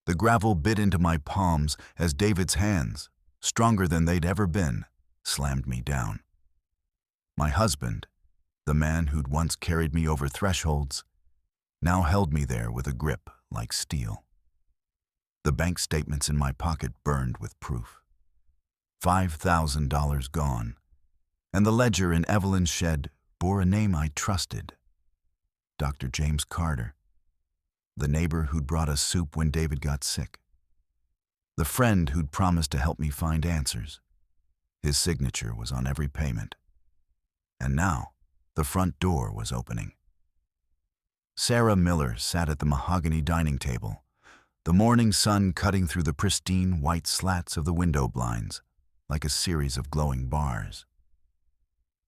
The gravel bit into my palms as David's hands, stronger than they'd ever been, slammed me down. My husband, the man who'd once carried me over thresholds, now held me there with a grip like steel. The bank statements in my pocket burned with proof. $5,000 gone, and the ledger in Evelyn's shed bore a name I trusted. Dr. James Carter, the neighbor who'd brought us soup when David got sick, the friend who'd promised to help me find answers. His signature was on every payment. And now, the front door was opening. Sarah Miller sat at the mahogany dining table, the morning sun cutting through the pristine white slats of the window blinds like a series of glowing bars.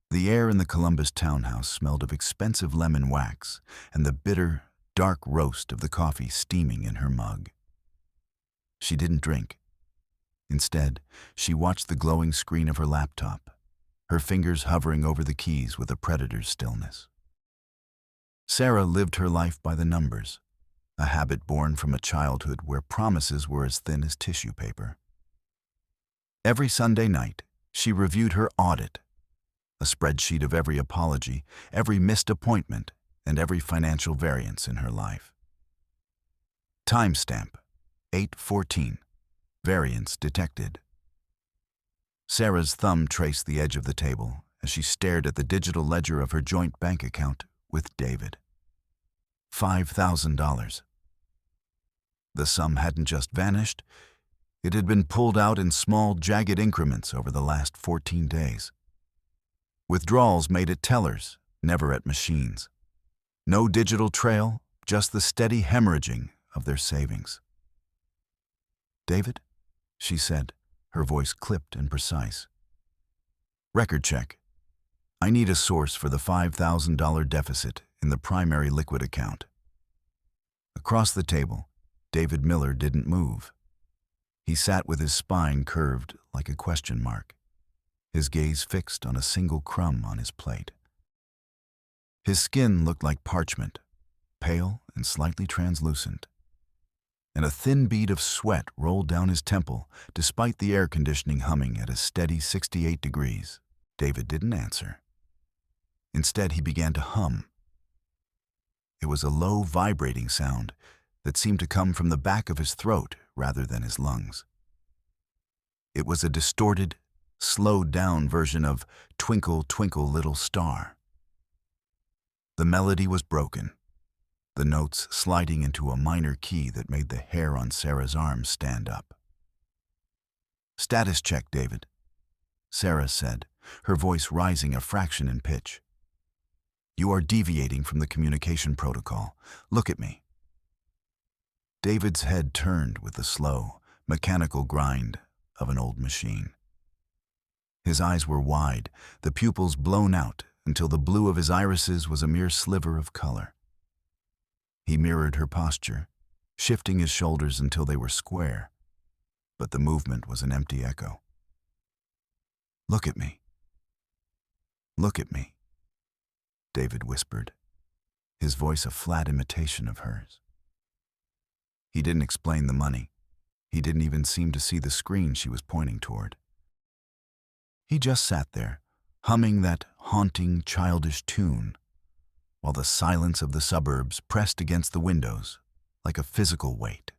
The air in the Columbus townhouse smelled of expensive lemon wax and the bitter, dark roast of the coffee steaming in her mug. She didn't drink. Instead, she watched the glowing screen of her laptop, her fingers hovering over the keys with a predator's stillness. Sarah lived her life by the numbers, a habit born from a childhood where promises were as thin as tissue paper. Every Sunday night, she reviewed her audit, a spreadsheet of every apology, every missed appointment, and every financial variance in her life. Timestamp, 8:14, variance detected. Sarah's thumb traced the edge of the table as she stared at the digital ledger of her joint bank account with David. $5,000. The sum hadn't just vanished, it had been pulled out in small, jagged increments over the last 14 days. Withdrawals made at tellers, never at machines. No digital trail, just the steady hemorrhaging of their savings. "David?" she said, her voice clipped and precise. "Record check. I need a source for the $5,000 deficit in the primary liquid account." Across the table, David Miller didn't move. He sat with his spine curved like a question mark, his gaze fixed on a single crumb on his plate. His skin looked like parchment, pale and slightly translucent, and a thin bead of sweat rolled down his temple despite the air conditioning humming at a steady 68 degrees. David didn't answer. Instead, he began to hum. It was a low, vibrating sound that seemed to come from the back of his throat rather than his lungs. It was a distorted, slowed-down version of "Twinkle, Twinkle, Little Star." The melody was broken, the notes sliding into a minor key that made the hair on Sarah's arm stand up. "Status check, David," Sarah said, her voice rising a fraction in pitch. "You are deviating from the communication protocol. Look at me." David's head turned with the slow, mechanical grind of an old machine. His eyes were wide, the pupils blown out until the blue of his irises was a mere sliver of color. He mirrored her posture, shifting his shoulders until they were square, but the movement was an empty echo. "Look at me. Look at me," David whispered, his voice a flat imitation of hers. He didn't explain the money. He didn't even seem to see the screen she was pointing toward. He just sat there, humming that haunting, childish tune, while the silence of the suburbs pressed against the windows like a physical weight.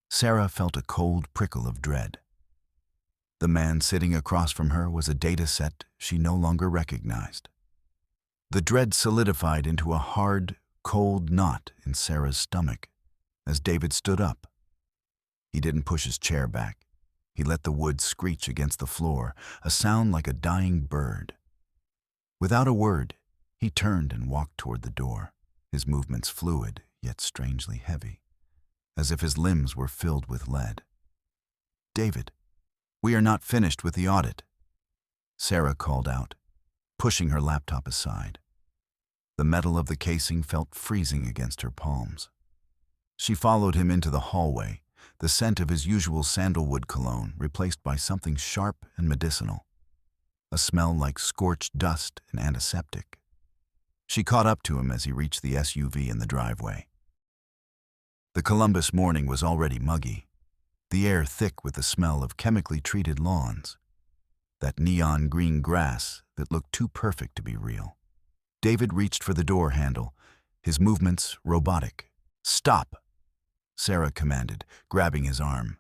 Sarah felt a cold prickle of dread. The man sitting across from her was a data set she no longer recognized. The dread solidified into a hard, cold knot in Sarah's stomach as David stood up. He didn't push his chair back. He let the wood screech against the floor, a sound like a dying bird. Without a word, he turned and walked toward the door, his movements fluid yet strangely heavy, as if his limbs were filled with lead. "David, we are not finished with the audit," Sarah called out, pushing her laptop aside. The metal of the casing felt freezing against her palms. She followed him into the hallway, the scent of his usual sandalwood cologne replaced by something sharp and medicinal, a smell like scorched dust and antiseptic. She caught up to him as he reached the SUV in the driveway. The Columbus morning was already muggy, the air thick with the smell of chemically treated lawns, that neon green grass that looked too perfect to be real. David reached for the door handle, his movements robotic. "Stop," Sarah commanded, grabbing his arm.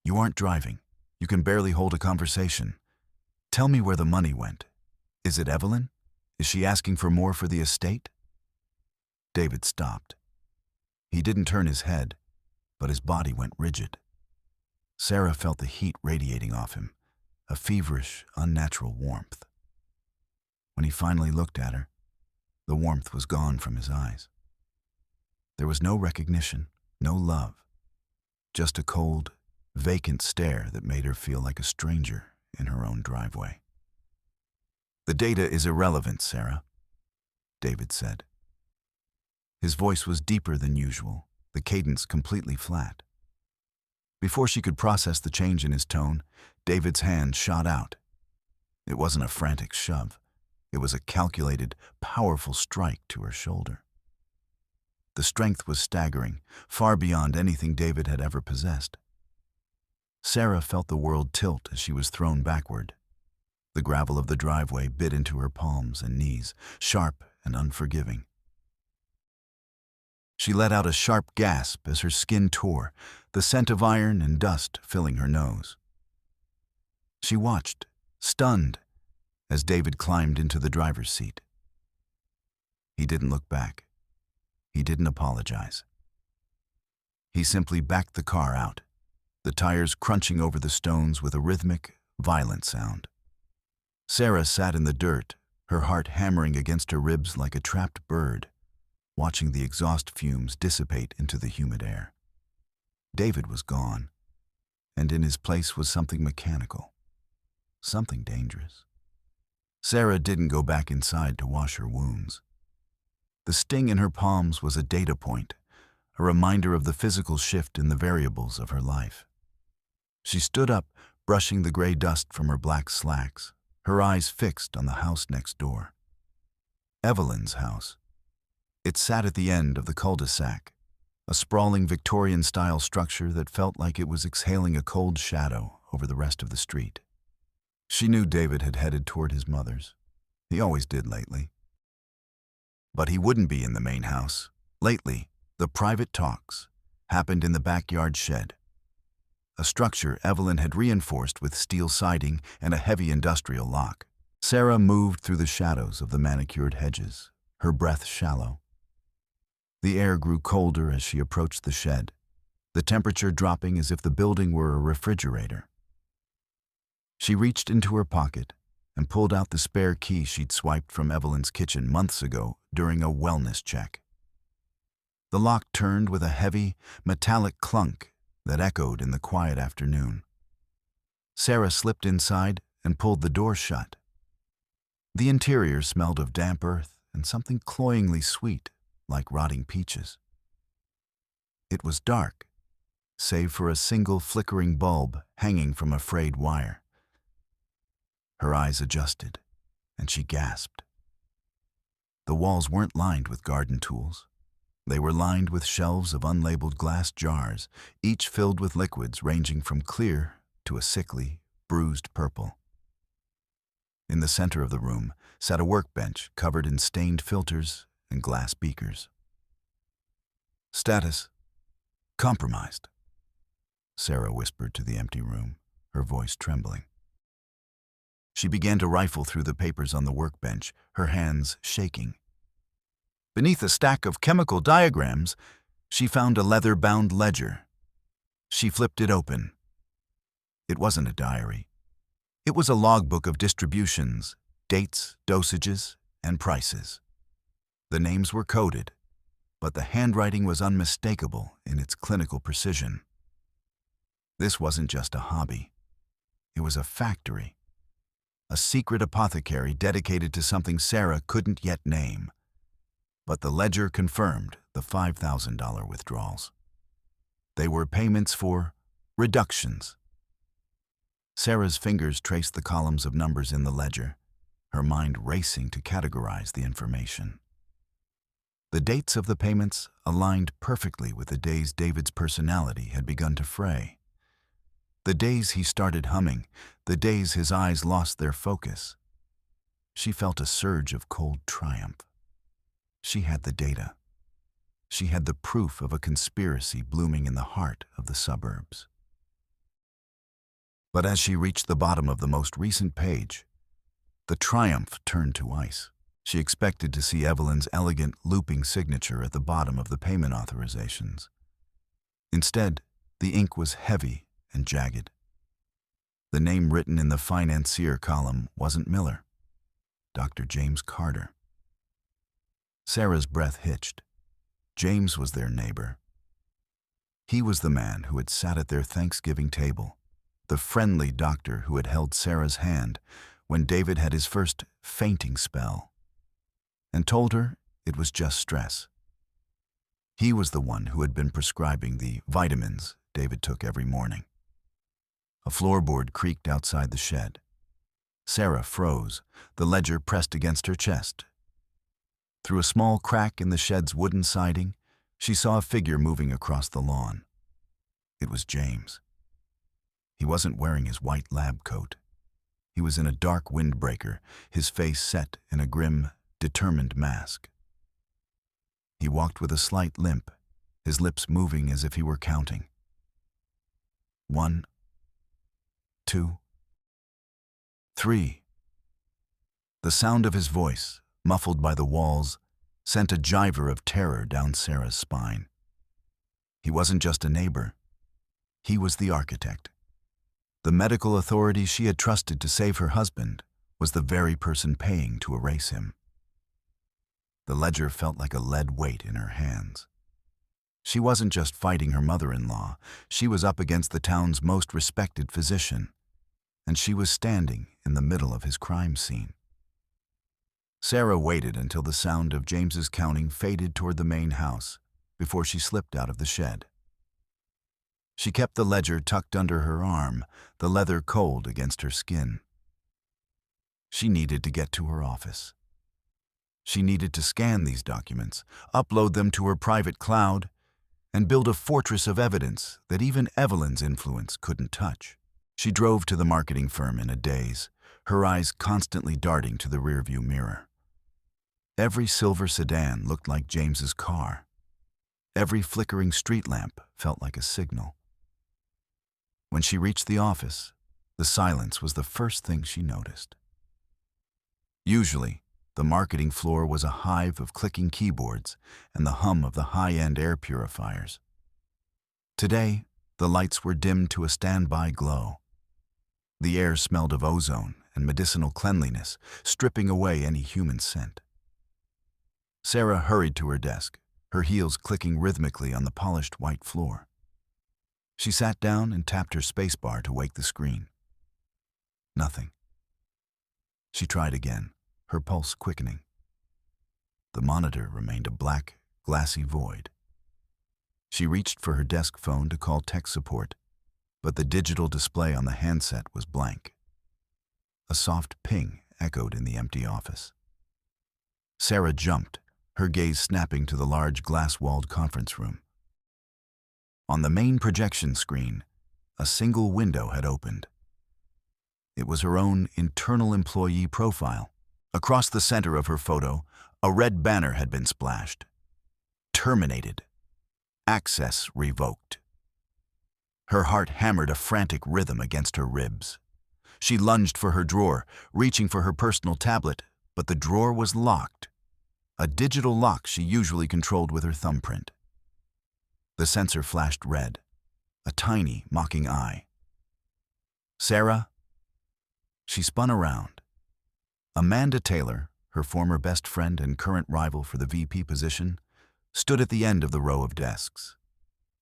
"You aren't driving. You can barely hold a conversation. Tell me where the money went. Is it Evelyn? Is she asking for more for the estate?" David stopped. He didn't turn his head, but his body went rigid. Sarah felt the heat radiating off him, a feverish, unnatural warmth. When he finally looked at her, the warmth was gone from his eyes. There was no recognition, no love, just a cold, vacant stare that made her feel like a stranger in her own driveway. "The data is irrelevant, Sarah," David said. His voice was deeper than usual, the cadence completely flat. Before she could process the change in his tone, David's hand shot out. It wasn't a frantic shove. It was a calculated, powerful strike to her shoulder. The strength was staggering, far beyond anything David had ever possessed. Sarah felt the world tilt as she was thrown backward. The gravel of the driveway bit into her palms and knees, sharp and unforgiving. She let out a sharp gasp as her skin tore, the scent of iron and dust filling her nose. She watched, stunned, as David climbed into the driver's seat. He didn't look back. He didn't apologize. He simply backed the car out, the tires crunching over the stones with a rhythmic, violent sound. Sarah sat in the dirt, her heart hammering against her ribs like a trapped bird, watching the exhaust fumes dissipate into the humid air. David was gone, and in his place was something mechanical, something dangerous. Sarah didn't go back inside to wash her wounds. The sting in her palms was a data point, a reminder of the physical shift in the variables of her life. She stood up, brushing the gray dust from her black slacks, her eyes fixed on the house next door. Evelyn's house. It sat at the end of the cul-de-sac, a sprawling Victorian-style structure that felt like it was exhaling a cold shadow over the rest of the street. She knew David had headed toward his mother's. He always did lately. But he wouldn't be in the main house. Lately, the private talks happened in the backyard shed, a structure Evelyn had reinforced with steel siding and a heavy industrial lock. Sarah moved through the shadows of the manicured hedges, her breath shallow. The air grew colder as she approached the shed, the temperature dropping as if the building were a refrigerator. She reached into her pocket and pulled out the spare key she'd swiped from Evelyn's kitchen months ago during a wellness check. The lock turned with a heavy, metallic clunk that echoed in the quiet afternoon. Sarah slipped inside and pulled the door shut. The interior smelled of damp earth and something cloyingly sweet, like rotting peaches. It was dark, save for a single flickering bulb hanging from a frayed wire. Her eyes adjusted, and she gasped. The walls weren't lined with garden tools. They were lined with shelves of unlabeled glass jars, each filled with liquids ranging from clear to a sickly, bruised purple. In the center of the room sat a workbench covered in stained filters and glass beakers. "Status: compromised," Sarah whispered to the empty room, her voice trembling. She began to rifle through the papers on the workbench, her hands shaking. Beneath a stack of chemical diagrams, she found a leather-bound ledger. She flipped it open. It wasn't a diary. It was a logbook of distributions, dates, dosages, and prices. The names were coded, but the handwriting was unmistakable in its clinical precision. This wasn't just a hobby. It was a factory, a secret apothecary dedicated to something Sarah couldn't yet name. But the ledger confirmed the $5,000 withdrawals. They were payments for reductions. Sarah's fingers traced the columns of numbers in the ledger, her mind racing to categorize the information. The dates of the payments aligned perfectly with the days David's personality had begun to fray. The days he started humming, the days his eyes lost their focus. She felt a surge of cold triumph. She had the data. She had the proof of a conspiracy blooming in the heart of the suburbs. But as she reached the bottom of the most recent page, the triumph turned to ice. She expected to see Evelyn's elegant, looping signature at the bottom of the payment authorizations. Instead, the ink was heavy and jagged. The name written in the financier column wasn't Miller, Dr. James Carter. Sarah's breath hitched. James was their neighbor. He was the man who had sat at their Thanksgiving table, the friendly doctor who had held Sarah's hand when David had his first fainting spell, and told her it was just stress. He was the one who had been prescribing the vitamins David took every morning. A floorboard creaked outside the shed. Sarah froze, the ledger pressed against her chest. Through a small crack in the shed's wooden siding, she saw a figure moving across the lawn. It was James. He wasn't wearing his white lab coat. He was in a dark windbreaker, his face set in a grim, determined mask. He walked with a slight limp, his lips moving as if he were counting. 1, 2, 3. The sound of his voice, muffled by the walls, sent a jiver of terror down Sarah's spine. He wasn't just a neighbor. He was the architect. The medical authority she had trusted to save her husband was the very person paying to erase him. The ledger felt like a lead weight in her hands. She wasn't just fighting her mother-in-law, she was up against the town's most respected physician, and she was standing in the middle of his crime scene. Sarah waited until the sound of James's counting faded toward the main house before she slipped out of the shed. She kept the ledger tucked under her arm, the leather cold against her skin. She needed to get to her office. She needed to scan these documents, upload them to her private cloud, and build a fortress of evidence that even Evelyn's influence couldn't touch. She drove to the marketing firm in a daze, her eyes constantly darting to the rearview mirror. Every silver sedan looked like James's car. Every flickering street lamp felt like a signal. When she reached the office, the silence was the first thing she noticed. Usually, the marketing floor was a hive of clicking keyboards and the hum of the high-end air purifiers. Today, the lights were dimmed to a standby glow. The air smelled of ozone and medicinal cleanliness, stripping away any human scent. Sarah hurried to her desk, her heels clicking rhythmically on the polished white floor. She sat down and tapped her spacebar to wake the screen. Nothing. She tried again, her pulse quickening. The monitor remained a black, glassy void. She reached for her desk phone to call tech support, but the digital display on the handset was blank. A soft ping echoed in the empty office. Sarah jumped, her gaze snapping to the large glass-walled conference room. On the main projection screen, a single window had opened. It was her own internal employee profile. Across the center of her photo, a red banner had been splashed. Terminated. Access revoked. Her heart hammered a frantic rhythm against her ribs. She lunged for her drawer, reaching for her personal tablet, but the drawer was locked. A digital lock she usually controlled with her thumbprint. The sensor flashed red, a tiny, mocking eye. Sarah? She spun around. Amanda Taylor, her former best friend and current rival for the VP position, stood at the end of the row of desks.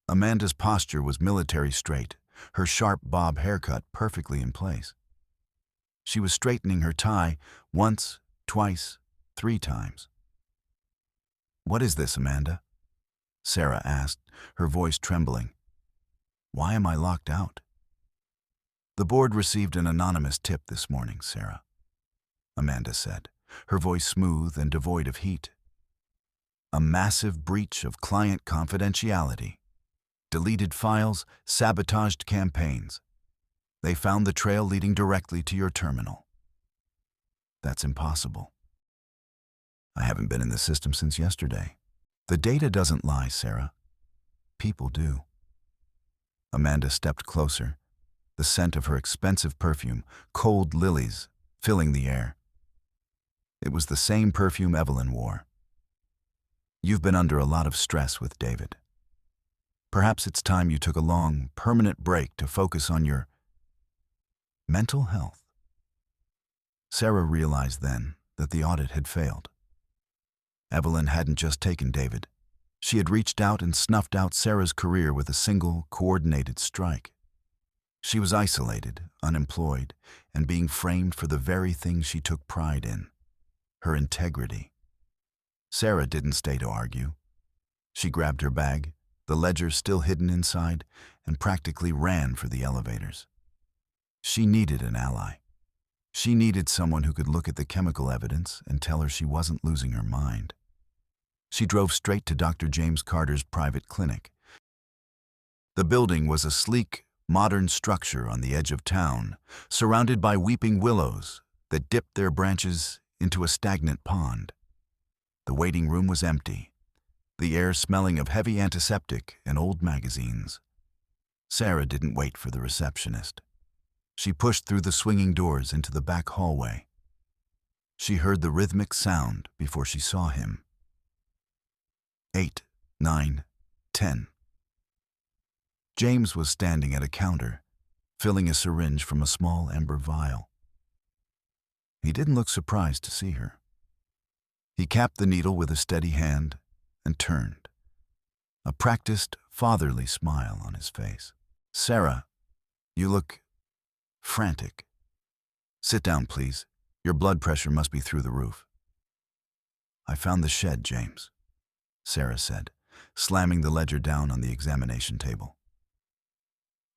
Amanda's posture was military straight, her sharp bob haircut perfectly in place. She was straightening her tie once, twice, 3 times. "What is this, Amanda?" Sarah asked, her voice trembling. "Why am I locked out?" "The board received an anonymous tip this morning, Sarah," Amanda said, her voice smooth and devoid of heat. A massive breach of client confidentiality. Deleted files, sabotaged campaigns. They found the trail leading directly to your terminal. That's impossible. I haven't been in the system since yesterday. The data doesn't lie, Sarah. People do. Amanda stepped closer, the scent of her expensive perfume, cold lilies, filling the air. It was the same perfume Evelyn wore. You've been under a lot of stress with David. Perhaps it's time you took a long, permanent break to focus on your mental health. Sarah realized then that the audit had failed. Evelyn hadn't just taken David. She had reached out and snuffed out Sarah's career with a single, coordinated strike. She was isolated, unemployed, and being framed for the very thing she took pride in, her integrity. Sarah didn't stay to argue. She grabbed her bag, the ledger still hidden inside, and practically ran for the elevators. She needed an ally. She needed someone who could look at the chemical evidence and tell her she wasn't losing her mind. She drove straight to Dr. James Carter's private clinic. The building was a sleek, modern structure on the edge of town, surrounded by weeping willows that dipped their branches into a stagnant pond. The waiting room was empty, the air smelling of heavy antiseptic and old magazines. Sarah didn't wait for the receptionist. She pushed through the swinging doors into the back hallway. She heard the rhythmic sound before she saw him. 8, 9, 10. James was standing at a counter, filling a syringe from a small amber vial. He didn't look surprised to see her. He capped the needle with a steady hand and turned, a practiced, fatherly smile on his face. "Sarah, you look frantic. Sit down, please. Your blood pressure must be through the roof." "I found the shed, James," Sarah said, slamming the ledger down on the examination table.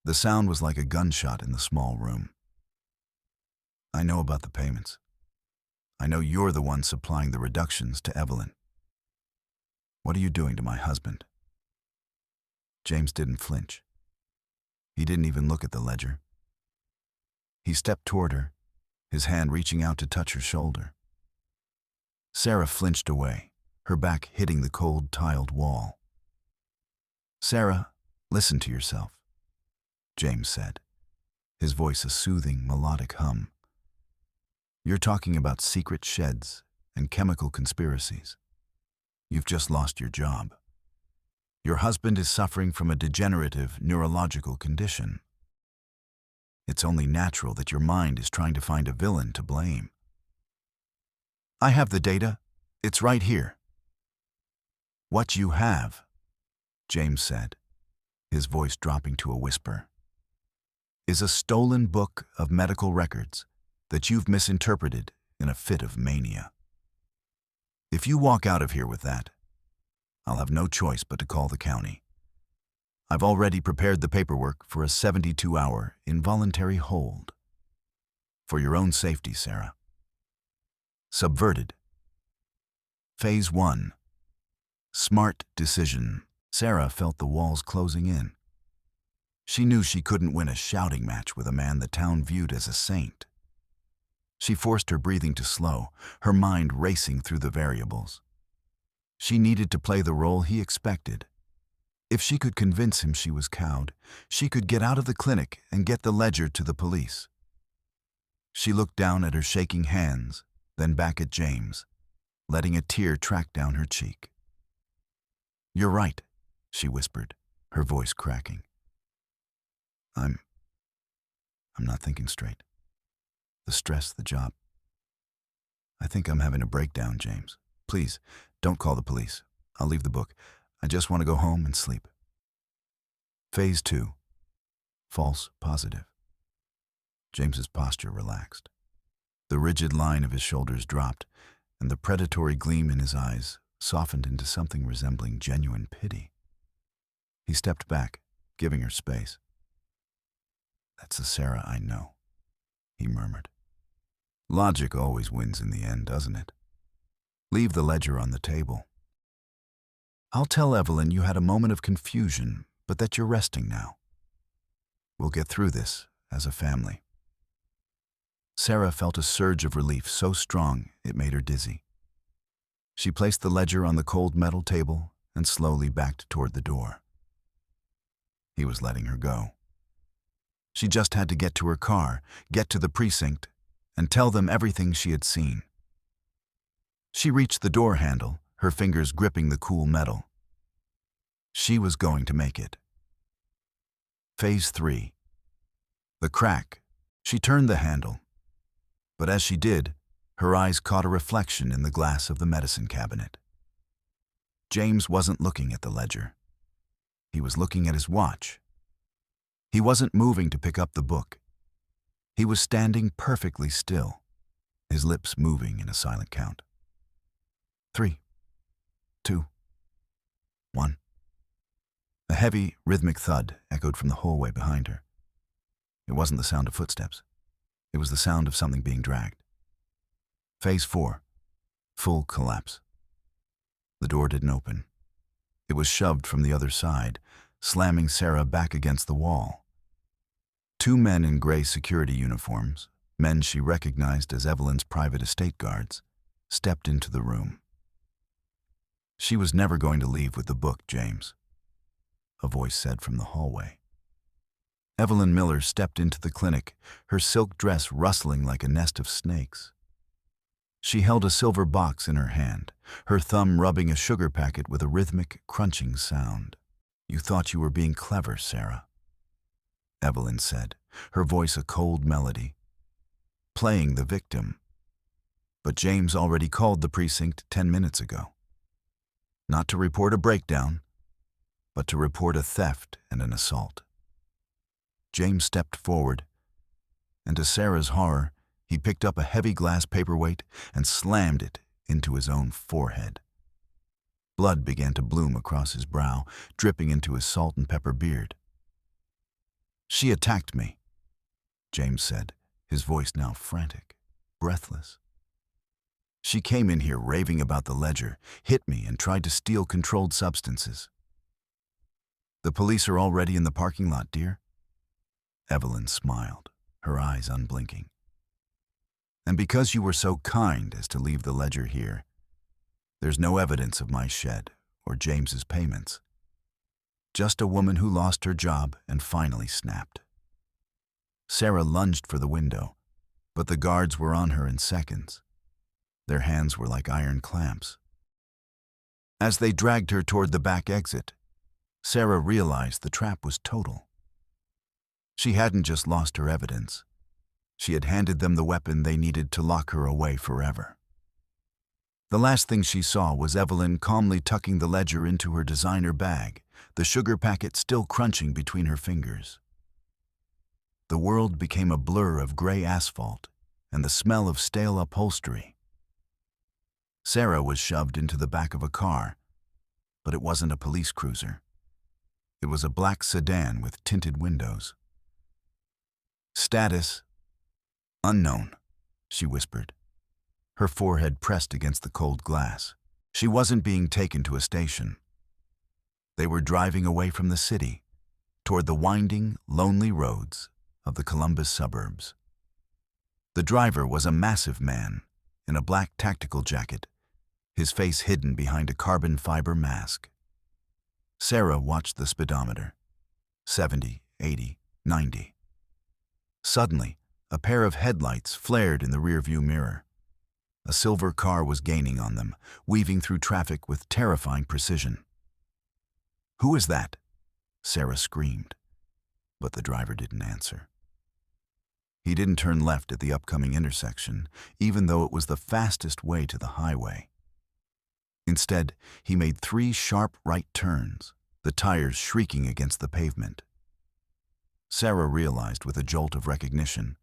The sound was like a gunshot in the small room. "I know about the payments. I know you're the one supplying the reductions to Evelyn. What are you doing to my husband?" James didn't flinch. He didn't even look at the ledger. He stepped toward her, his hand reaching out to touch her shoulder. Sarah flinched away, her back hitting the cold, tiled wall. "Sarah, listen to yourself," James said, his voice a soothing, melodic hum. "You're talking about secret sheds and chemical conspiracies. You've just lost your job. Your husband is suffering from a degenerative neurological condition. It's only natural that your mind is trying to find a villain to blame. I have the data. It's right here." "What you have," James said, his voice dropping to a whisper, "is a stolen book of medical records that you've misinterpreted in a fit of mania. If you walk out of here with that, I'll have no choice but to call the county. I've already prepared the paperwork for a 72-hour involuntary hold. For your own safety, Sarah." Subverted. Phase 1. Smart decision. Sarah felt the walls closing in. She knew she couldn't win a shouting match with a man the town viewed as a saint. She forced her breathing to slow, her mind racing through the variables. She needed to play the role he expected. If she could convince him she was cowed, she could get out of the clinic and get the ledger to the police. She looked down at her shaking hands, then back at James, letting a tear track down her cheek. "You're right," she whispered, her voice cracking. I'm not thinking straight. The stress, the job. I think I'm having a breakdown, James. Please, don't call the police. I'll leave the book. I just want to go home and sleep." Phase 2. False positive. James's posture relaxed. The rigid line of his shoulders dropped, and the predatory gleam in his eyes softened into something resembling genuine pity. He stepped back, giving her space. "That's the Sarah I know," he murmured. "Logic always wins in the end, doesn't it? Leave the ledger on the table. I'll tell Evelyn you had a moment of confusion, but that you're resting now. We'll get through this as a family." Sarah felt a surge of relief so strong it made her dizzy. She placed the ledger on the cold metal table and slowly backed toward the door. He was letting her go. She just had to get to her car, get to the precinct, and tell them everything she had seen. She reached the door handle, her fingers gripping the cool metal. She was going to make it. Phase 3. The crack. She turned the handle. But as she did, her eyes caught a reflection in the glass of the medicine cabinet. James wasn't looking at the ledger. He was looking at his watch. He wasn't moving to pick up the book. He was standing perfectly still, his lips moving in a silent count. 3, 2, 1. A heavy, rhythmic thud echoed from the hallway behind her. It wasn't the sound of footsteps. It was the sound of something being dragged. Phase 4. Full collapse. The door didn't open. It was shoved from the other side, slamming Sarah back against the wall. 2 men in gray security uniforms, men she recognized as Evelyn's private estate guards, stepped into the room. "She was never going to leave with the book, James," a voice said from the hallway. Evelyn Miller stepped into the clinic, her silk dress rustling like a nest of snakes. She held a silver box in her hand, her thumb rubbing a sugar packet with a rhythmic, crunching sound. "You thought you were being clever, Sarah," Evelyn said, her voice a cold melody. "Playing the victim. But James already called the precinct 10 minutes ago. Not to report a breakdown, but to report a theft and an assault." James stepped forward, and to Sarah's horror, he picked up a heavy glass paperweight and slammed it into his own forehead. Blood began to bloom across his brow, dripping into his salt and pepper beard. "She attacked me," James said, his voice now frantic, breathless. "She came in here raving about the ledger, hit me, and tried to steal controlled substances." "The police are already in the parking lot, dear." Evelyn smiled, her eyes unblinking. "And because you were so kind as to leave the ledger here, there's no evidence of my shed or James's payments. Just a woman who lost her job and finally snapped." Sarah lunged for the window, but the guards were on her in seconds. Their hands were like iron clamps. As they dragged her toward the back exit, Sarah realized the trap was total. She hadn't just lost her evidence. She had handed them the weapon they needed to lock her away forever. The last thing she saw was Evelyn calmly tucking the ledger into her designer bag, the sugar packet still crunching between her fingers. The world became a blur of gray asphalt and the smell of stale upholstery. Sarah was shoved into the back of a car, but it wasn't a police cruiser. It was a black sedan with tinted windows. "Status unknown," she whispered, her forehead pressed against the cold glass. She wasn't being taken to a station. They were driving away from the city, toward the winding, lonely roads of the Columbus suburbs. The driver was a massive man in a black tactical jacket, his face hidden behind a carbon fiber mask. Sarah watched the speedometer. 70, 80, 90. Suddenly, a pair of headlights flared in the rearview mirror. A silver car was gaining on them, weaving through traffic with terrifying precision. "Who is that?" Sarah screamed, but the driver didn't answer. He didn't turn left at the upcoming intersection, even though it was the fastest way to the highway. Instead, he made 3 sharp right turns, the tires shrieking against the pavement. Sarah realized with a jolt of recognition.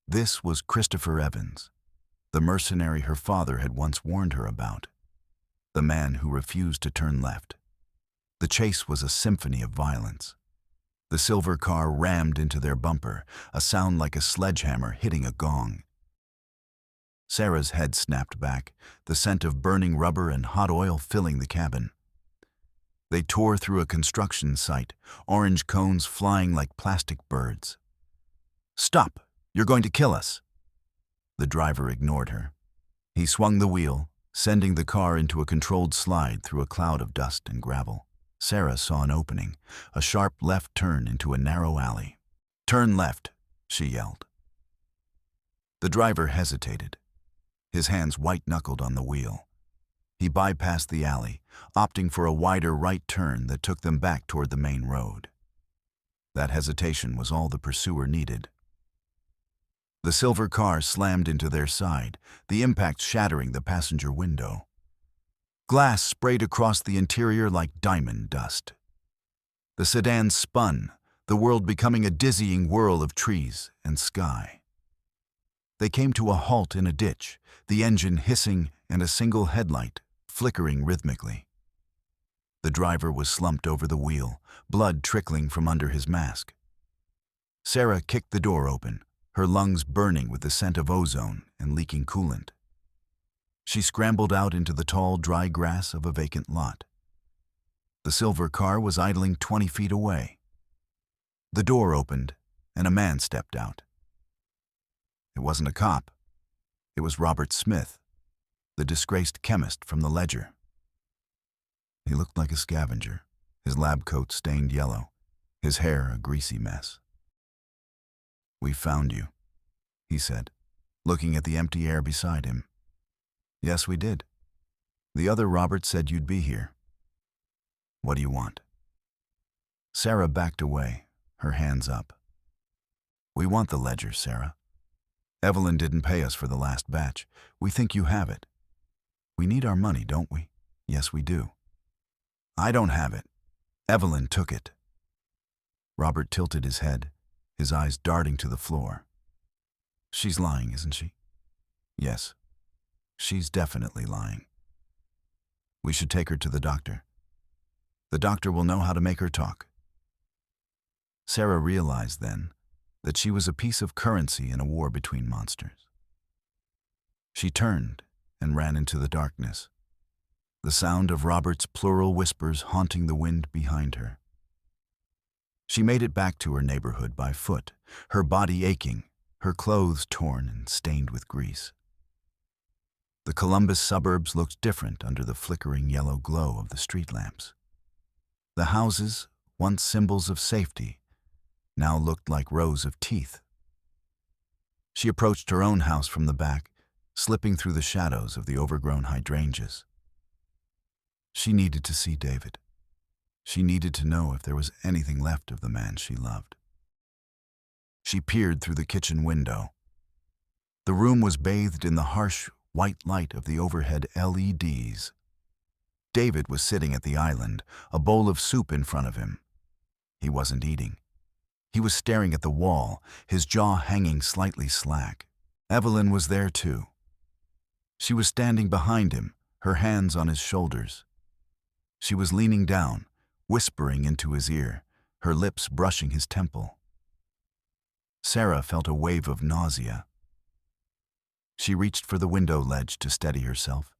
This was Christopher Evans, the mercenary her father had once warned her about, the man who refused to turn left. The chase was a symphony of violence. The silver car rammed into their bumper, a sound like a sledgehammer hitting a gong. Sarah's head snapped back, the scent of burning rubber and hot oil filling the cabin. They tore through a construction site, orange cones flying like plastic birds. "Stop! You're going to kill us!" The driver ignored her. He swung the wheel, sending the car into a controlled slide through a cloud of dust and gravel. Sarah saw an opening, a sharp left turn into a narrow alley. "Turn left," she yelled. The driver hesitated, his hands white-knuckled on the wheel. He bypassed the alley, opting for a wider right turn that took them back toward the main road. That hesitation was all the pursuer needed. The silver car slammed into their side, the impact shattering the passenger window. Glass sprayed across the interior like diamond dust. The sedan spun, the world becoming a dizzying whirl of trees and sky. They came to a halt in a ditch, the engine hissing and a single headlight flickering rhythmically. The driver was slumped over the wheel, blood trickling from under his mask. Sarah kicked the door open, her lungs burning with the scent of ozone and leaking coolant. She scrambled out into the tall, dry grass of a vacant lot. The silver car was idling 20 feet away. The door opened, and a man stepped out. It wasn't a cop. It was Robert Smith, the disgraced chemist from the Ledger. He looked like a scavenger, his lab coat stained yellow, his hair a greasy mess. "We found you," he said, looking at the empty air beside him. "Yes, we did. The other Robert said you'd be here. What do you want?" Sarah backed away, her hands up. "We want the ledger, Sarah. Evelyn didn't pay us for the last batch. We think you have it. We need our money, don't we?" "Yes, we do." "I don't have it. Evelyn took it." Robert tilted his head, his eyes darting to the floor. "She's lying, isn't she?" "Yes, she's definitely lying. We should take her to the doctor. The doctor will know how to make her talk." Sarah realized then that she was a piece of currency in a war between monsters. She turned and ran into the darkness, the sound of Robert's plural whispers haunting the wind behind her. She made it back to her neighborhood by foot, her body aching, her clothes torn and stained with grease. The Columbus suburbs looked different under the flickering yellow glow of the street lamps. The houses, once symbols of safety, now looked like rows of teeth. She approached her own house from the back, slipping through the shadows of the overgrown hydrangeas. She needed to see David. She needed to know if there was anything left of the man she loved. She peered through the kitchen window. The room was bathed in the harsh, white light of the overhead LEDs. David was sitting at the island, a bowl of soup in front of him. He wasn't eating. He was staring at the wall, his jaw hanging slightly slack. Evelyn was there too. She was standing behind him, her hands on his shoulders. She was leaning down, whispering into his ear, her lips brushing his temple. Sarah felt a wave of nausea. She reached for the window ledge to steady herself,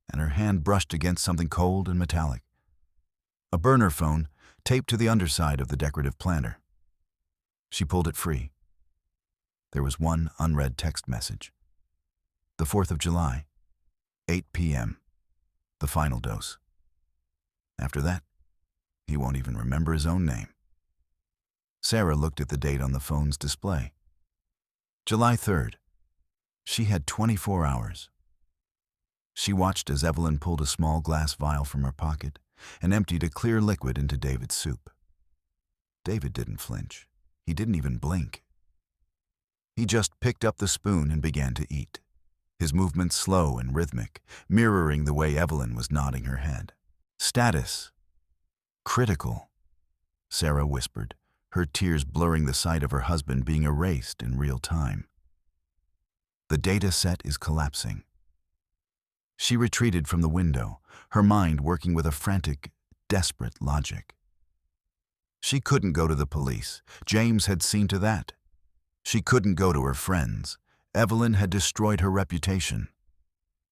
and her hand brushed against something cold and metallic. A burner phone taped to the underside of the decorative planter. She pulled it free. There was one unread text message. The 4th of July, 8 p.m., the final dose. After that, he won't even remember his own name. Sarah looked at the date on the phone's display. July 3rd. She had 24 hours. She watched as Evelyn pulled a small glass vial from her pocket and emptied a clear liquid into David's soup. David didn't flinch. He didn't even blink. He just picked up the spoon and began to eat, his movements slow and rhythmic, mirroring the way Evelyn was nodding her head. "Status. Critical," Sarah whispered, her tears blurring the sight of her husband being erased in real time. "The data set is collapsing." She retreated from the window, her mind working with a frantic, desperate logic. She couldn't go to the police. James had seen to that. She couldn't go to her friends. Evelyn had destroyed her reputation.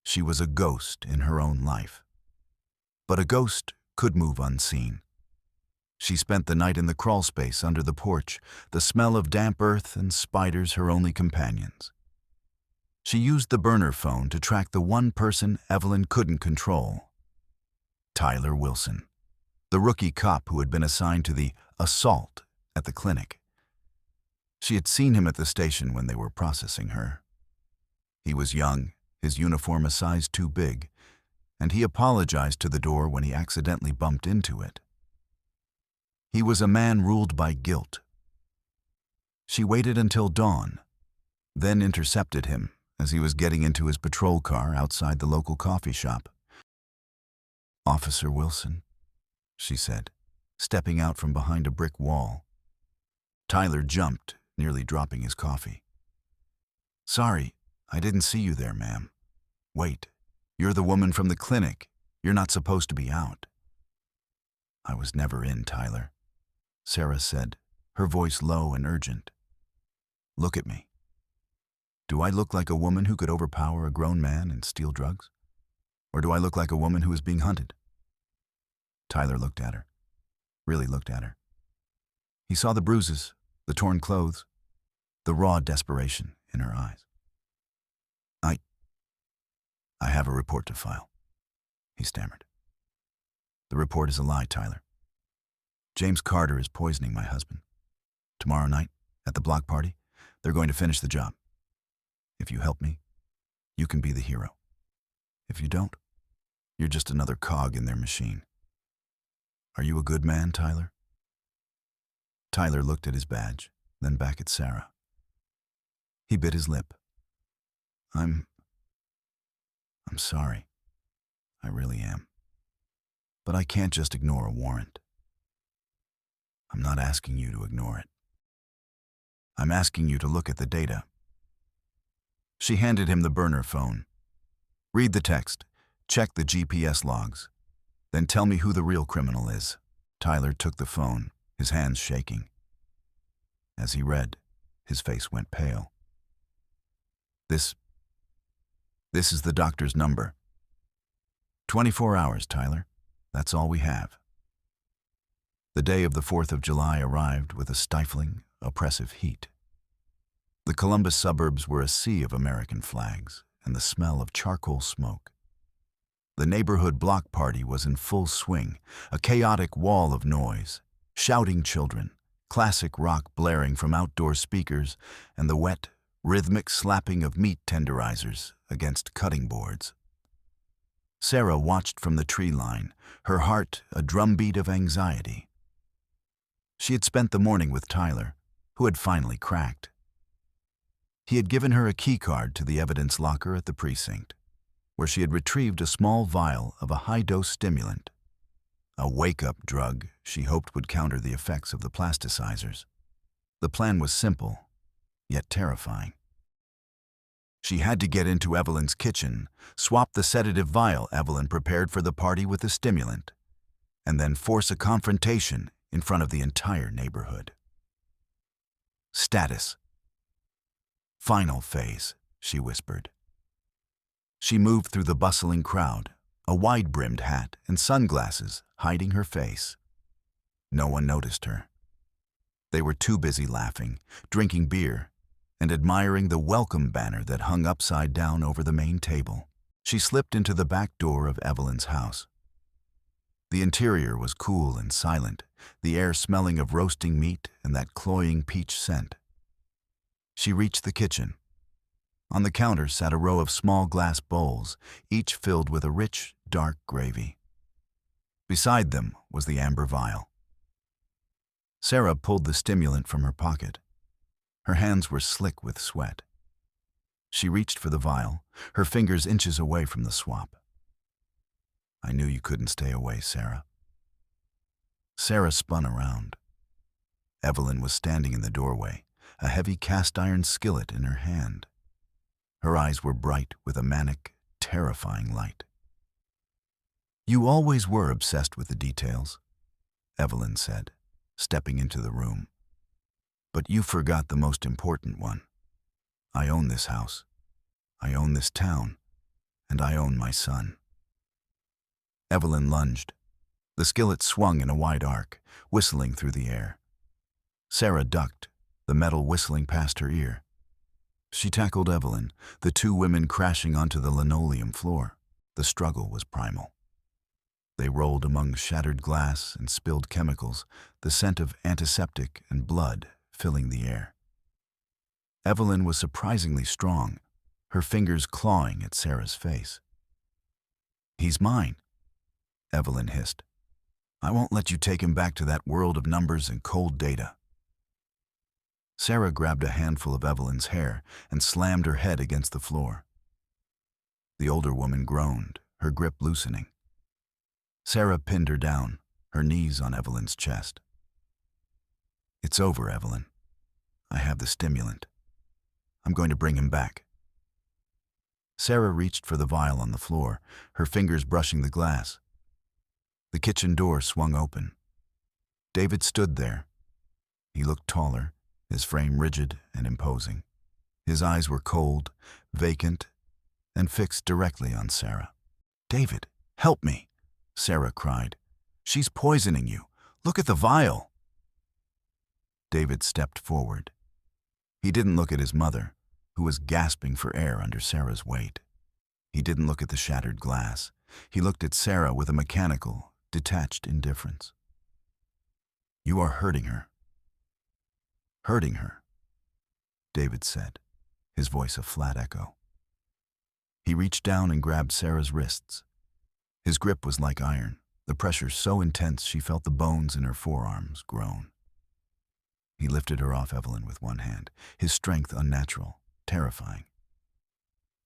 She was a ghost in her own life. But a ghost could move unseen. She spent the night in the crawl space under the porch, the smell of damp earth and spiders her only companions. She used the burner phone to track the one person Evelyn couldn't control: Tyler Wilson, the rookie cop who had been assigned to the assault at the clinic. She had seen him at the station when they were processing her. He was young, his uniform a size too big, and he apologized to the door when he accidentally bumped into it. He was a man ruled by guilt. She waited until dawn, then intercepted him as he was getting into his patrol car outside the local coffee shop. "Officer Wilson," she said, stepping out from behind a brick wall. Tyler jumped, nearly dropping his coffee. "Sorry, I didn't see you there, ma'am. Wait, you're the woman from the clinic. You're not supposed to be out." "I was never in, Tyler," Sarah said, her voice low and urgent. "Look at me. Do I look like a woman who could overpower a grown man and steal drugs? Or do I look like a woman who is being hunted?" Tyler looked at her, really looked at her. He saw the bruises, the torn clothes, the raw desperation in her eyes. I have a report to file," he stammered. "The report is a lie, Tyler. James Carter is poisoning my husband. Tomorrow night, at the block party, they're going to finish the job. If you help me, you can be the hero. If you don't, you're just another cog in their machine. Are you a good man, Tyler?" Tyler looked at his badge, then back at Sarah. He bit his lip. I'm sorry. I really am. But I can't just ignore a warrant. I'm not asking you to ignore it. I'm asking you to look at the data." She handed him the burner phone. "Read the text, check the GPS logs, then tell me who the real criminal is." Tyler took the phone, his hands shaking. As he read, his face went pale. This is the doctor's number. 24 hours, Tyler. That's all we have." The day of the 4th of July arrived with a stifling, oppressive heat. The Columbus suburbs were a sea of American flags and the smell of charcoal smoke. The neighborhood block party was in full swing, a chaotic wall of noise, shouting children, classic rock blaring from outdoor speakers, and the wet, rhythmic slapping of meat tenderizers against cutting boards. Sarah watched from the tree line, her heart a drumbeat of anxiety. She had spent the morning with Tyler, who had finally cracked. He had given her a key card to the evidence locker at the precinct, where she had retrieved a small vial of a high-dose stimulant, a wake-up drug she hoped would counter the effects of the plasticizers. The plan was simple, yet terrifying. She had to get into Evelyn's kitchen, swap the sedative vial Evelyn prepared for the party with the stimulant, and then force a confrontation in front of the entire neighborhood. Status. "Final phase," she whispered. She moved through the bustling crowd, a wide-brimmed hat and sunglasses hiding her face. No one noticed her. They were too busy laughing, drinking beer, and admiring the welcome banner that hung upside down over the main table. She slipped into the back door of Evelyn's house. The interior was cool and silent, the air smelling of roasting meat and that cloying peach scent. She reached the kitchen. On the counter sat a row of small glass bowls, each filled with a rich, dark gravy. Beside them was the amber vial. Sarah pulled the stimulant from her pocket. Her hands were slick with sweat. She reached for the vial, her fingers inches away from the swap. "I knew you couldn't stay away, Sarah." Sarah spun around. Evelyn was standing in the doorway, a heavy cast-iron skillet in her hand. Her eyes were bright with a manic, terrifying light. "You always were obsessed with the details," Evelyn said, stepping into the room. "But you forgot the most important one. I own this house. I own this town. And I own my son." Evelyn lunged. The skillet swung in a wide arc, whistling through the air. Sarah ducked, the metal whistling past her ear. She tackled Evelyn, the two women crashing onto the linoleum floor. The struggle was primal. They rolled among shattered glass and spilled chemicals, the scent of antiseptic and blood filling the air. Evelyn was surprisingly strong, her fingers clawing at Sarah's face. "He's mine," Evelyn hissed. "I won't let you take him back to that world of numbers and cold data." Sarah grabbed a handful of Evelyn's hair and slammed her head against the floor. The older woman groaned, her grip loosening. Sarah pinned her down, her knees on Evelyn's chest. "It's over, Evelyn. I have the stimulant. I'm going to bring him back." Sarah reached for the vial on the floor, her fingers brushing the glass. The kitchen door swung open. David stood there. He looked taller, his frame rigid and imposing. His eyes were cold, vacant, and fixed directly on Sarah. "David, help me," Sarah cried. "She's poisoning you. Look at the vial." David stepped forward. He didn't look at his mother, who was gasping for air under Sarah's weight. He didn't look at the shattered glass. He looked at Sarah with a mechanical, detached indifference. "You are hurting her." "Hurting her," David said, his voice a flat echo. He reached down and grabbed Sarah's wrists. His grip was like iron, the pressure so intense she felt the bones in her forearms groan. He lifted her off Evelyn with one hand, his strength unnatural, terrifying.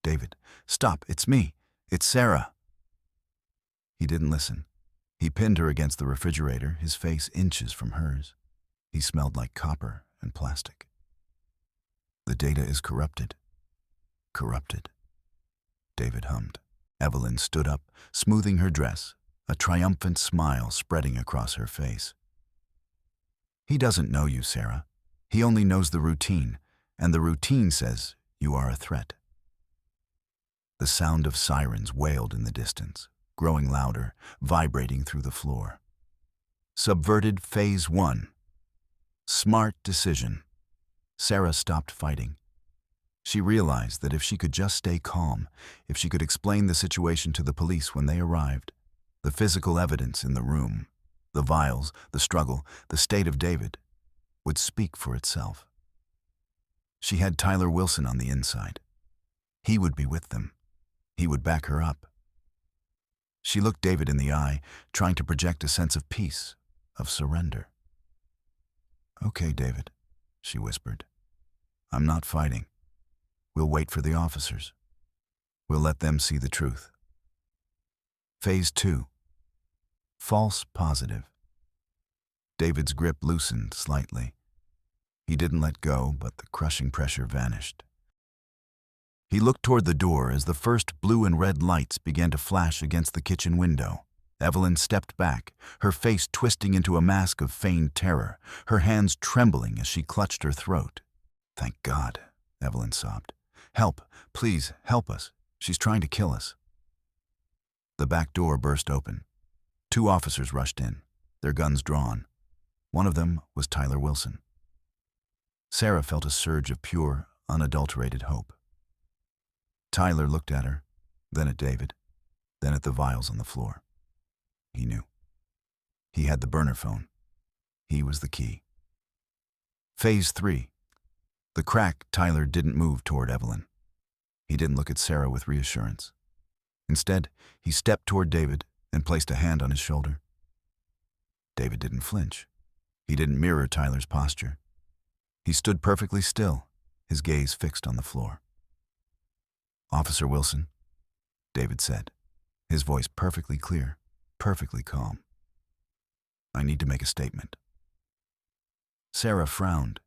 "David, stop, it's me. It's Sarah." He didn't listen. He pinned her against the refrigerator, his face inches from hers. He smelled like copper and plastic. "The data is corrupted." "Corrupted," David hummed. Evelyn stood up, smoothing her dress, a triumphant smile spreading across her face. "He doesn't know you, Sarah. He only knows the routine, and the routine says you are a threat." The sound of sirens wailed in the distance, growing louder, vibrating through the floor. Subverted Phase 1. Smart decision. Sarah stopped fighting. She realized that if she could just stay calm, if she could explain the situation to the police when they arrived, the physical evidence in the room, the vials, the struggle, the state of David, would speak for itself. She had Tyler Wilson on the inside. He would be with them. He would back her up. She looked David in the eye, trying to project a sense of peace, of surrender. "Okay, David," she whispered. "I'm not fighting. We'll wait for the officers. We'll let them see the truth." Phase 2. False positive. David's grip loosened slightly. He didn't let go, but the crushing pressure vanished. He looked toward the door as the first blue and red lights began to flash against the kitchen window. Evelyn stepped back, her face twisting into a mask of feigned terror, her hands trembling as she clutched her throat. "Thank God," Evelyn sobbed. "Help, please, help us. She's trying to kill us." The back door burst open. 2 officers rushed in, their guns drawn. One of them was Tyler Wilson. Sarah felt a surge of pure, unadulterated hope. Tyler looked at her, then at David, then at the vials on the floor. He knew. He had the burner phone. He was the key. Phase 3. The crack, Tyler didn't move toward Evelyn. He didn't look at Sarah with reassurance. Instead, he stepped toward David and placed a hand on his shoulder. David didn't flinch. He didn't mirror Tyler's posture. He stood perfectly still, his gaze fixed on the floor. "Officer Wilson," David said, his voice perfectly clear, perfectly calm. "I need to make a statement." Sarah frowned.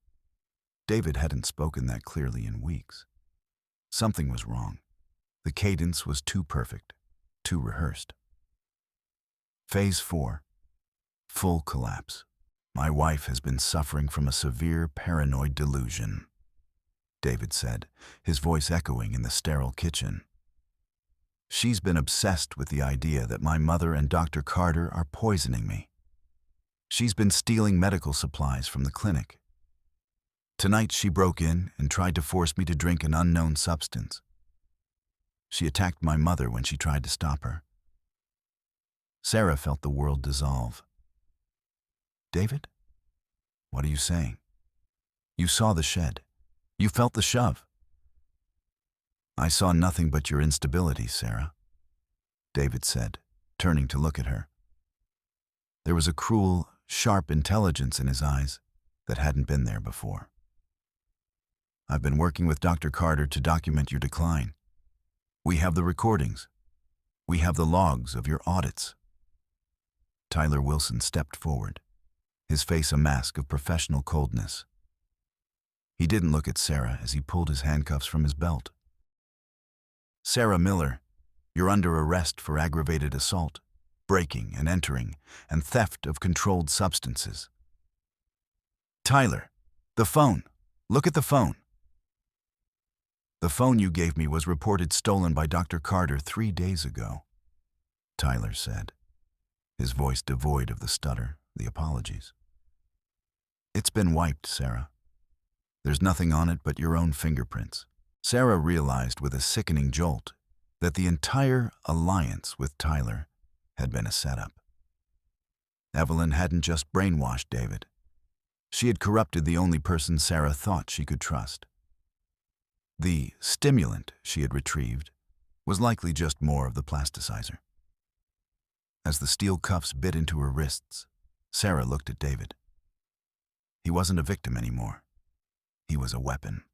David hadn't spoken that clearly in weeks. Something was wrong. The cadence was too perfect, too rehearsed. Phase 4. Full collapse. "My wife has been suffering from a severe paranoid delusion," David said, his voice echoing in the sterile kitchen. She's been obsessed with the idea that my mother and Dr. Carter are poisoning me. She's been stealing medical supplies from the clinic. Tonight she broke in and tried to force me to drink an unknown substance. She attacked my mother when she tried to stop her. Sarah felt the world dissolve. David? What are you saying? You saw the shed. You felt the shove. I saw nothing but your instability, Sarah, David said, turning to look at her. There was a cruel, sharp intelligence in his eyes that hadn't been there before. I've been working with Dr. Carter to document your decline. We have the recordings. We have the logs of your audits. Tyler Wilson stepped forward, his face a mask of professional coldness. He didn't look at Sarah as he pulled his handcuffs from his belt. Sarah Miller, you're under arrest for aggravated assault, breaking and entering, and theft of controlled substances. Tyler, the phone. Look at the phone. The phone you gave me was reported stolen by Dr. Carter 3 days ago, Tyler said, his voice devoid of the stutter, the apologies. It's been wiped, Sarah. There's nothing on it but your own fingerprints. Sarah realized with a sickening jolt that the entire alliance with Tyler had been a setup. Evelyn hadn't just brainwashed David. She had corrupted the only person Sarah thought she could trust. The stimulant she had retrieved was likely just more of the plasticizer. As the steel cuffs bit into her wrists, Sarah looked at David. He wasn't a victim anymore. He was a weapon.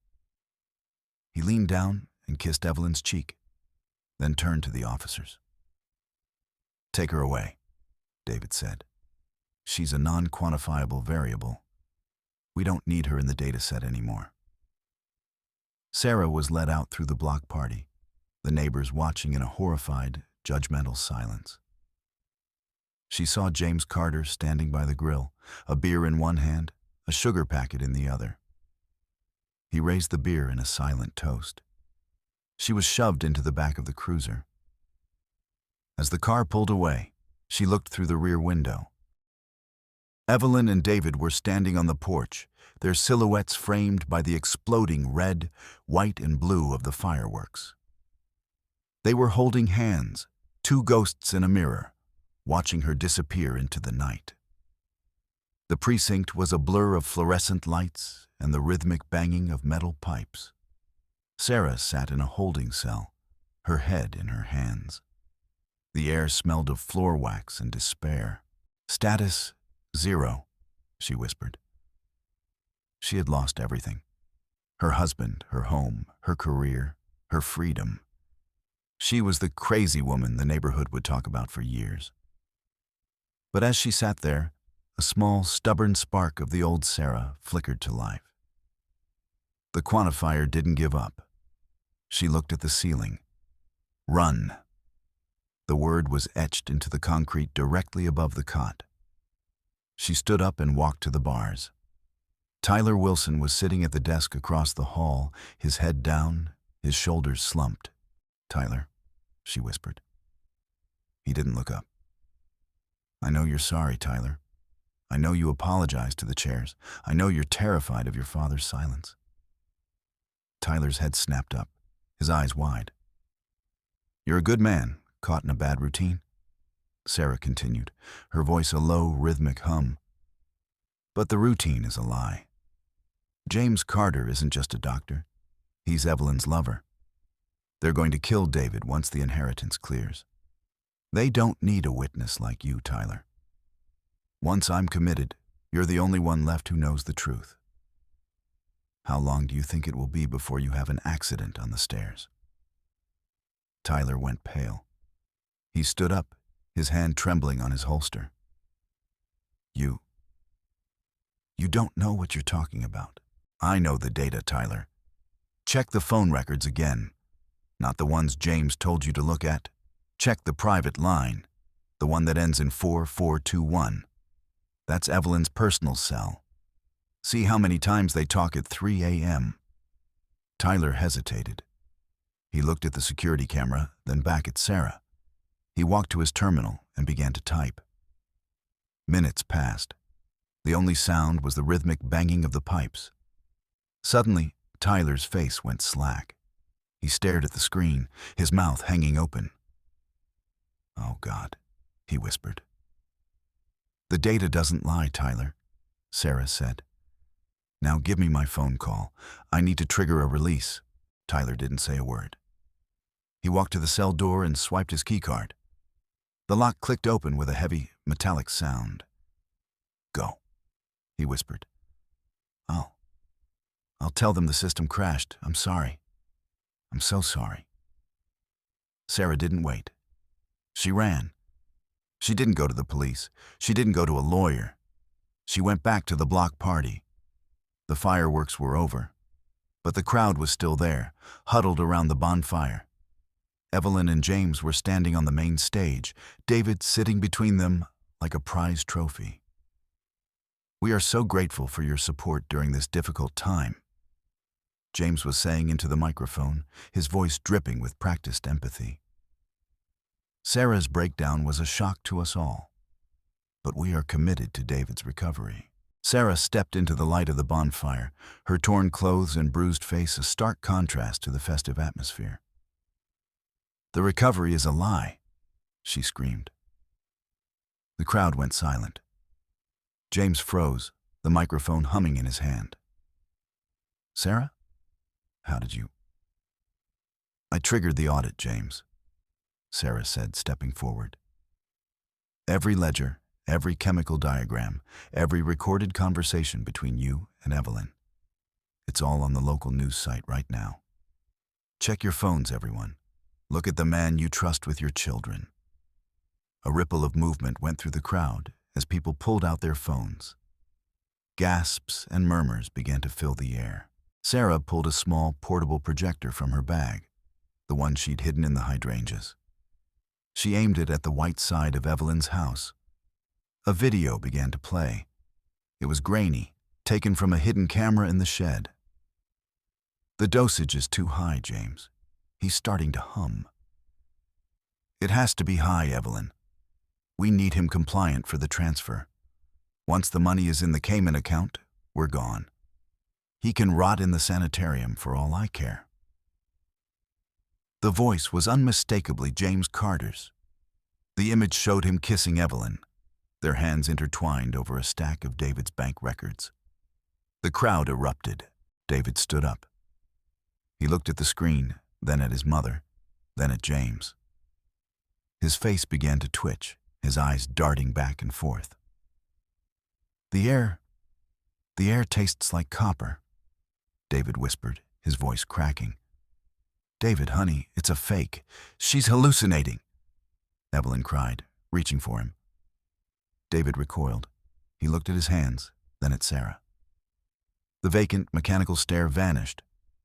He leaned down and kissed Evelyn's cheek, then turned to the officers. Take her away, David said. She's a non-quantifiable variable. We don't need her in the data set anymore. Sarah was led out through the block party, the neighbors watching in a horrified, judgmental silence. She saw James Carter standing by the grill, a beer in one hand, a sugar packet in the other. He raised the beer in a silent toast. She was shoved into the back of the cruiser. As the car pulled away, she looked through the rear window. Evelyn and David were standing on the porch, their silhouettes framed by the exploding red, white, and blue of the fireworks. They were holding hands, two ghosts in a mirror, watching her disappear into the night. The precinct was a blur of fluorescent lights and the rhythmic banging of metal pipes. Sarah sat in a holding cell, her head in her hands. The air smelled of floor wax and despair. Status 0, she whispered. She had lost everything. Her husband, her home, her career, her freedom. She was the crazy woman the neighborhood would talk about for years. But as she sat there, a small, stubborn spark of the old Sarah flickered to life. The quantifier didn't give up. She looked at the ceiling. Run. The word was etched into the concrete directly above the cot. She stood up and walked to the bars. Tyler Wilson was sitting at the desk across the hall, his head down, his shoulders slumped. Tyler, she whispered. He didn't look up. I know you're sorry, Tyler. I know you apologized to the chairs. I know you're terrified of your father's silence. Tyler's head snapped up, his eyes wide. You're a good man, caught in a bad routine, Sarah continued, her voice a low, rhythmic hum. But the routine is a lie. James Carter isn't just a doctor. He's Evelyn's lover. They're going to kill David once the inheritance clears. They don't need a witness like you, Tyler. Once I'm committed, you're the only one left who knows the truth. How long do you think it will be before you have an accident on the stairs? Tyler went pale. He stood up, his hand trembling on his holster. You don't know what you're talking about. I know the data, Tyler. Check the phone records again. Not the ones James told you to look at. Check the private line, the one that ends in 4421. That's Evelyn's personal cell. See how many times they talk at 3 a.m. Tyler hesitated. He looked at the security camera, then back at Sarah. He walked to his terminal and began to type. Minutes passed. The only sound was the rhythmic banging of the pipes. Suddenly, Tyler's face went slack. He stared at the screen, his mouth hanging open. "Oh, God," he whispered. "The data doesn't lie, Tyler," Sarah said. "Now give me my phone call. I need to trigger a release." Tyler didn't say a word. He walked to the cell door and swiped his keycard. The lock clicked open with a heavy, metallic sound. "Go," he whispered. I'll tell them the system crashed. I'm sorry. I'm so sorry." Sarah didn't wait. She ran. She didn't go to the police. She didn't go to a lawyer. She went back to the block party. The fireworks were over, but the crowd was still there, huddled around the bonfire. Evelyn and James were standing on the main stage, David sitting between them like a prized trophy. "We are so grateful for your support during this difficult time," James was saying into the microphone, his voice dripping with practiced empathy. Sarah's breakdown was a shock to us all, but we are committed to David's recovery. Sarah stepped into the light of the bonfire, her torn clothes and bruised face a stark contrast to the festive atmosphere. "The recovery is a lie," she screamed. The crowd went silent. James froze, the microphone humming in his hand. "Sarah? How did you—" "I triggered the audit, James," Sarah said, stepping forward. "Every ledger, every chemical diagram, every recorded conversation between you and Evelyn. It's all on the local news site right now. Check your phones, everyone. Look at the man you trust with your children." A ripple of movement went through the crowd as people pulled out their phones. Gasps and murmurs began to fill the air. Sarah pulled a small, portable projector from her bag, the one she'd hidden in the hydrangeas. She aimed it at the white side of Evelyn's house. A video began to play. It was grainy, taken from a hidden camera in the shed. "The dosage is too high, James. He's starting to hum." "It has to be high, Evelyn. We need him compliant for the transfer. Once the money is in the Cayman account, we're gone. He can rot in the sanitarium for all I care." The voice was unmistakably James Carter's. The image showed him kissing Evelyn, their hands intertwined over a stack of David's bank records. The crowd erupted. David stood up. He looked at the screen, then at his mother, then at James. His face began to twitch, his eyes darting back and forth. The air tastes like copper," David whispered, his voice cracking. "David, honey, it's a fake. She's hallucinating," Evelyn cried, reaching for him. David recoiled. He looked at his hands, then at Sarah. The vacant, mechanical stare vanished,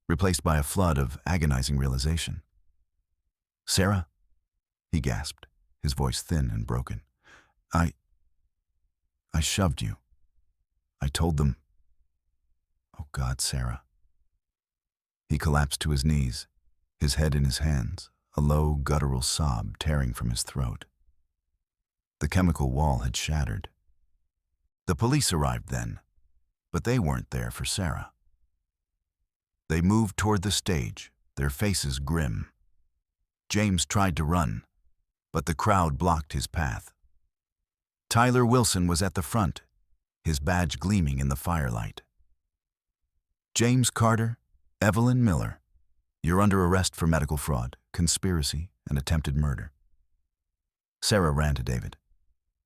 replaced by a flood of agonizing realization. "Sarah?" he gasped, his voice thin and broken. I shoved you. I told them—" "Oh God, Sarah." He collapsed to his knees, his head in his hands, a low, guttural sob tearing from his throat. The chemical wall had shattered. The police arrived then, but they weren't there for Sarah. They moved toward the stage, their faces grim. James tried to run, but the crowd blocked his path. Tyler Wilson was at the front, his badge gleaming in the firelight. "James Carter, Evelyn Miller, you're under arrest for medical fraud, conspiracy, and attempted murder." Sarah ran to David.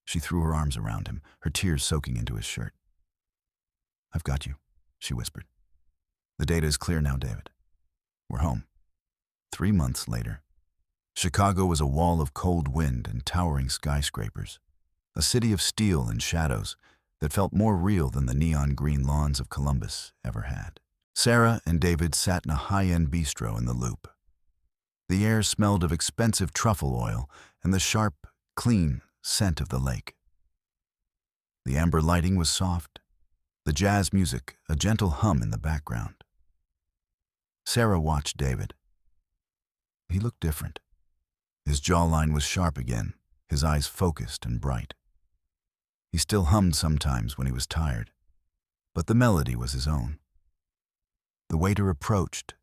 She threw her arms around him, her tears soaking into his shirt. "I've got you," she whispered. "The data is clear now, David. We're home." 3 months later, Chicago was a wall of cold wind and towering skyscrapers, a city of steel and shadows that felt more real than the neon green lawns of Columbus ever had. Sarah and David sat in a high-end bistro in the Loop. The air smelled of expensive truffle oil and the sharp, clean scent of the lake. The amber lighting was soft, the jazz music a gentle hum in the background. Sarah watched David. He looked different. His jawline was sharp again, his eyes focused and bright. He still hummed sometimes when he was tired, but the melody was his own. The waiter approached,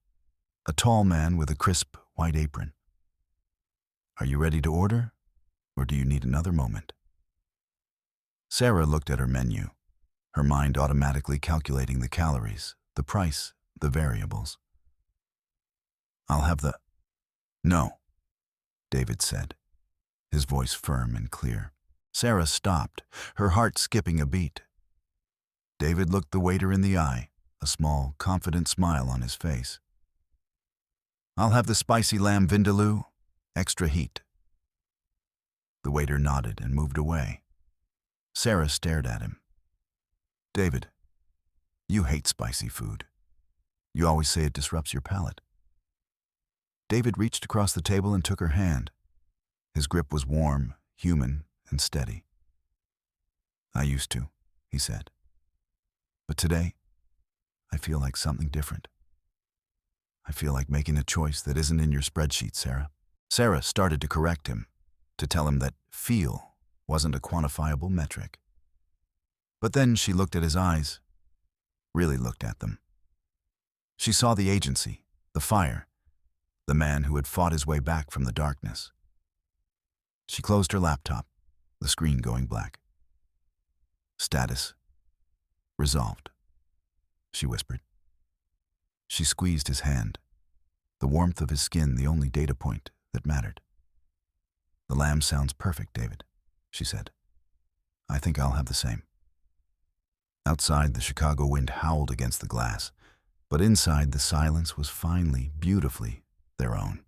a tall man with a crisp white apron. "Are you ready to order, or do you need another moment?" Sarah looked at her menu, her mind automatically calculating the calories, the price, the variables. "I'll have the—" "No," David said, his voice firm and clear. Sarah stopped, her heart skipping a beat. David looked the waiter in the eye, a small, confident smile on his face. "I'll have the spicy lamb vindaloo, extra heat." The waiter nodded and moved away. Sarah stared at him. "David, you hate spicy food. You always say it disrupts your palate." David reached across the table and took her hand. His grip was warm, human, and steady. "I used to," he said. "But today, I feel like something different. I feel like making a choice that isn't in your spreadsheet, Sarah." Sarah started to correct him, to tell him that feel wasn't a quantifiable metric. But then she looked at his eyes, really looked at them. She saw the agency, the fire, the man who had fought his way back from the darkness. She closed her laptop, the screen going black. "Status resolved," she whispered. She squeezed his hand, the warmth of his skin the only data point that mattered. "The lamb sounds perfect, David," she said. "I think I'll have the same." Outside, the Chicago wind howled against the glass, but inside the silence was finally, beautifully their own.